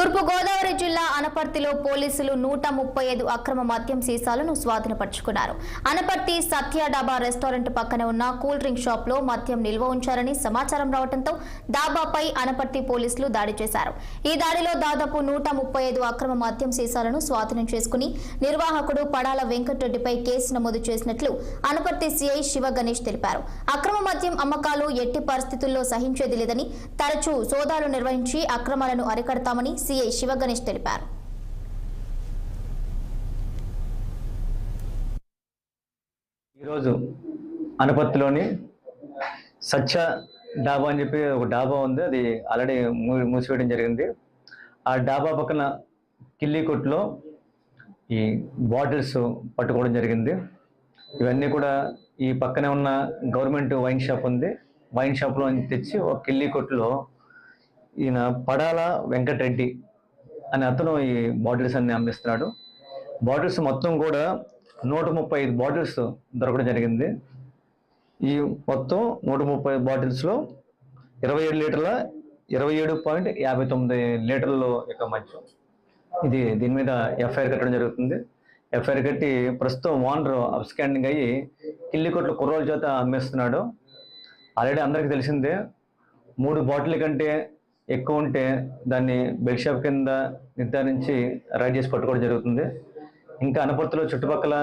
తూర్పు గోదావరి జిల్లా అనపర్తిలో పోలీసులు 135 అక్రమ మద్యం సీసాలను స్వాధీనపరుచుకున్నారు. అనపర్తి సత్య డాబా రెస్టారెంట్ పక్కనే ఉన్న కూల్ డ్రింక్ షాప్ లో మద్యం నిల్వ ఉంచారని సమాచారం రావడంతో డాబాపై అనపర్తి పోలీసులు దాడి చేశారు. ఈ దాడిలో దాదాపు 135 అక్రమ మద్యం సీసాలను స్వాధీనం చేసుకుని నిర్వాహకుడు పడాల వెంకటరెడ్డిపై కేసు నమోదు చేసినట్లు అనపర్తి సిఐ శివ గణేష్ తెలిపారు. అక్రమ మద్యం అమ్మకాలు ఎట్టి పరిస్థితుల్లో సహించేది లేదని, తరచూ సోదాలు నిర్వహించి అక్రమాలను అరికడతామని సిఐ శివ గణేష్ తెలిపారు. ఈరోజు అనపర్తిలోని సత్య డాబా అని చెప్పి ఒక డాబా ఉంది. అది ఆల్రెడీ మూసివేయడం జరిగింది. ఆ డాబా పక్కన కిల్లీ కొట్టులో ఈ బాటిల్స్ పట్టుకోవడం జరిగింది. ఇవన్నీ కూడా ఈ పక్కనే ఉన్న గవర్నమెంట్ వైన్ షాప్ ఉంది. వైన్ షాప్లో తెచ్చి ఒక కిల్లీ కొట్టులో ఈయన పడాల వెంకటరెడ్డి అనే అతను ఈ బాటిల్స్ అన్ని అమ్మిస్తున్నాడు. బాటిల్స్ మొత్తం కూడా 135 బాటిల్స్ దొరకడం జరిగింది. ఈ మొత్తం 135 బాటిల్స్లో 27 లీటర్ల 27.59 లీటర్ల యొక్క మద్యం. దీని మీద ఎఫ్ఐఆర్ కట్టడం జరుగుతుంది. ఎఫ్ఐఆర్ కట్టి ప్రస్తుతం ఓనర్ అబ్స్కాండింగ్ అయ్యి కిల్లి కొట్ల కుర్రోల చేత అమ్మేస్తున్నాడు. ఆల్రెడీ అందరికీ తెలిసిందే, 3 బాటిల్ కంటే ఎక్కువ ఉంటే దాన్ని బెడ్ షాప్ కింద నిర్ధారించి రైడ్ చేసి పట్టుకోవడం జరుగుతుంది. ఇంకా అనపర్తిలో చుట్టుపక్కల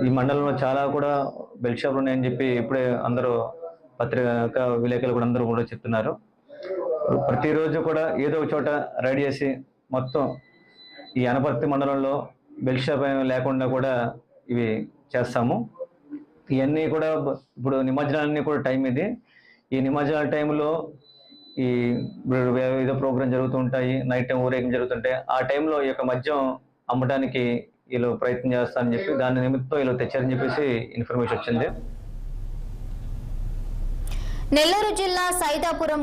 ఈ మండలంలో చాలా కూడా బెడ్ షాపులు ఉన్నాయని చెప్పి ఇప్పుడే అందరూ పత్రికా విలేకరులు కూడా అందరూ కూడా చెప్తున్నారు. ప్రతిరోజు కూడా ఏదో ఒక చోట రైడ్ చేసి మొత్తం ఈ అనపర్తి మండలంలో బెడ్ షాప్ లేకుండా కూడా ఇవి చేస్తాము. ఇవన్నీ కూడా ఇప్పుడు నిమజ్జనాలన్నీ కూడా టైం ఇది. ఈ నిమజ్జనాల టైంలో ఈ ఏదో ప్రోగ్రామ్ జరుగుతూ ఉంటాయి, నైట్ టైం ఊరేగింపు జరుగుతుంటాయి. ఆ టైంలో ఈ యొక్క మద్యం అమ్మడానికి వీళ్ళు ప్రయత్నం చేస్తారని చెప్పి దాని నిమిత్తం వీళ్ళు తెచ్చారని చెప్పేసి ఇన్ఫర్మేషన్ వచ్చింది. నెల్లూరు జిల్లా సైదాపురం